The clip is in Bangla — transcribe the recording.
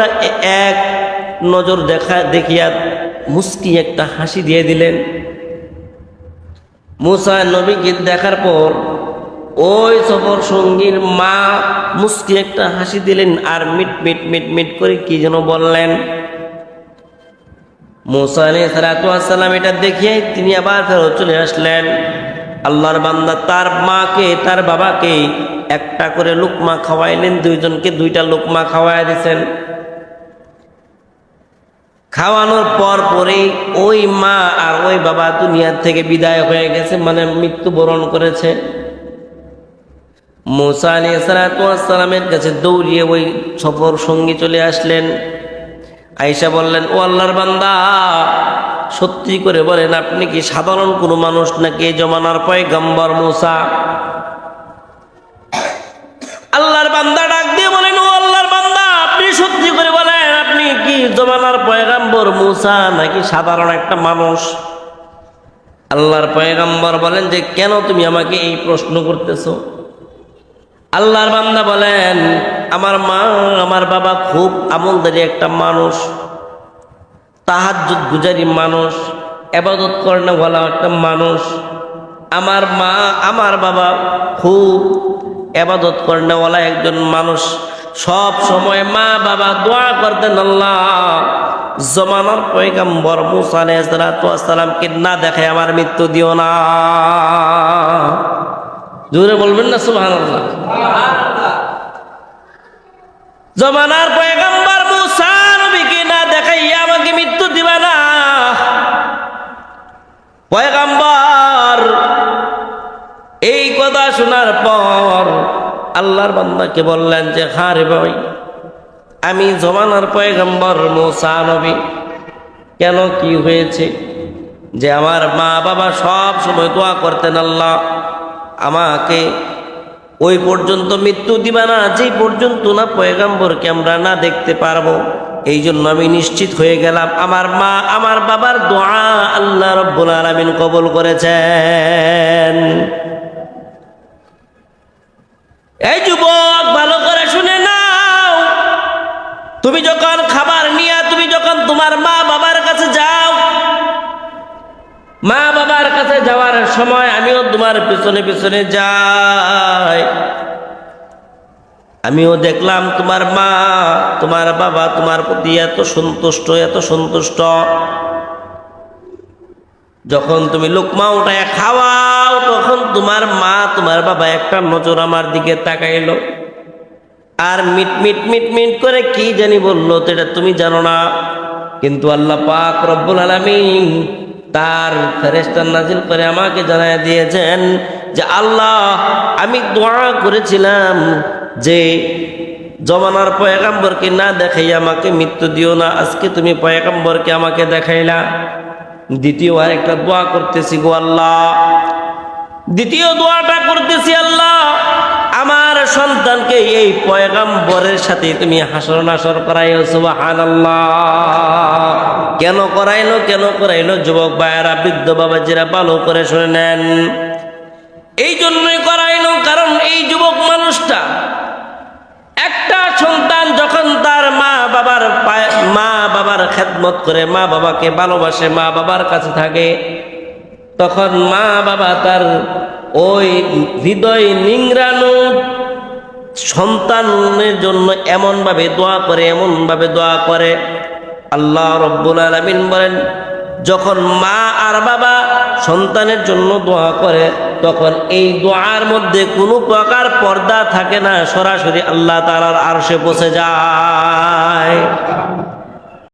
একটা এক নজর দেখিয়া মুস্কি একটা হাসি দিয়ে দিলেন। মুসা নবীকে দেখার পর ওই সফর সঙ্গীর মা মুস্কি একটা হাসি দিলেন আর মিট মিট মিট মিট করে কি যেন বললেন। মুসা আলাইহিস সালাতু ওয়াস সালাম এটা দেখিয়ে তিনি আবার ফেরত চলে আসলেন। আল্লাহর বান্দা তার মাকে তার বাবাকে একটা করে লুকমা খাওয়াইলেন, দুইজনকে দুইটা লুকমা খাওয়াই দিয়েছেন। খাওয়ানোর পর পরেই ওই মা আর ওই বাবা দুনিয়া থেকে বিদায় হয়ে গেছে, মানে মৃত্যুবরণ করেছে। মুসা আলাইহিস সালাতু ওয়াস সালামের কাছে দৌড়িয়ে ওই সফর সঙ্গী চলে আসলেন। আয়েশা বললেন, ও আল্লাহর বান্দা, সত্যি করে বলেন আপনি কি সাধারণ কোনো মানুষ নাকি এই জমানার পয়গম্বর মুসা? আল্লাহর বান্দা ডাক দিয়ে বলেন, ও আল্লাহর বান্দা, আপনি সত্যি করে বলেন আপনি কি জমানার পয়গম্বর মুসা নাকি সাধারণ একটা মানুষ? আল্লাহর পয়গম্বর বলেন যে কেন তুমি আমাকে এই প্রশ্ন করতেছো? আল্লাহর বান্দা বলেন, আমার মা আমার বাবা খুব আমলদারি একটা মানুষ, তাহাজ্জুদ গুজারি মানুষ, ইবাদত করেওয়ালা একটা মানুষ। আমার মা আমার বাবা খুব ইবাদত করেওয়ালা একজন মানুষ। সব সময় মা বাবা দোয়া করতেন, আল্লাহ জমানার পয়গম্বর মুসা আলাইহিস সালাতু ওয়াস সালামকে না দেখে আমার মৃত্যু দিও না। জোরে বলবেন না সুবহানাল্লাহ। জমানার পয়গম্বর মুসা নবীকে না দেখাইয়া আমাকে মৃত্যু দিবা না। পয়গম্বর এই কথা শোনার পর আল্লাহর বান্দাকে বললেন যে হ্যাঁ রে ভাই, আমি জমানার পয়গম্বর মুসা নবী। কেন, কি হয়েছে? যে আমার মা বাবা সব সময় দোয়া করতেন, আল্লাহ আমাকে ওই পর্যন্ত মৃত্যু দিবা না যে পর্যন্ত না পয়গম্বরকে আমরা না দেখতে পারবো। এই জন্য আমি নিশ্চিত হয়ে গেলাম আমার মা আমার বাবার দোয়া আল্লাহ রাব্বুল আলামিন কবুল করেছেন। এই যুবক ভালো করে শুনে নাও, তুমি যখন খাবার নিয়ে তুমি যখন তোমার মা বাবার কাছে যাও, মা বাবার কাছে যাওয়ার সময় আমিও তোমার পিছনে পিছনে যাই। আমিও দেখলাম তোমার মা তোমার বাবা তোমার প্রতি এত সন্তুষ্ট। যখন তুমি লুকমা উঠায় খাওয়াও তখন তোমার মা তোমার বাবা একটা নজর আমার দিকে তাকাইলো আর মিট মিট মিট মিট করে কি জানি বললো, তো এটা তুমি জানো না। কিন্তু আল্লাহ পাক রব্বুল আলামিন তার ফেরেশতা নাজিল করে আমাকে জানায় দিয়েছেন যে আল্লাহ আমি দোয়া করেছিলাম যে জমানার পয়গম্বরকে না দেখাইয়া আমাকে মৃত্যু দিও না, আজকে তুমি পয়গম্বরকে আমাকে দেখাইলা। দ্বিতীয় আরেকটা দোয়া করতেছি গো আল্লাহ, দ্বিতীয় দোয়াটা করতেছি আল্লাহ আমার সন্তানকে এই পয়গম্বরের সাথে তুমি হাসর নাসর করাইও। সুবহানাল্লাহ। কেন করাইলো যুবক ভাইয়েরা, বৃদ্ধ বাবাজিরা ভালো করে শুনে নেন। এই জন্যই করাইলো কারণ এই যুবক মানুষটা একটা সন্তান যখন তার মা বাবার খেদমত করে, মা বাবাকে ভালোবাসে, মা বাবার কাছে থাকে, তখন মা বাবা তার ওই হৃদয় নিংড়ানো সন্তানের জন্য এমনভাবে দোয়া করে আল্লাহ রব্বুল আলামিন বলেন যখন মা আর বাবা সন্তানের জন্য দোয়া করে তখন এই দোয়ার মধ্যে কোনো প্রকার পর্দা থাকে না, সরাসরি আল্লাহ তাআলার আরশে পৌঁছে যায়।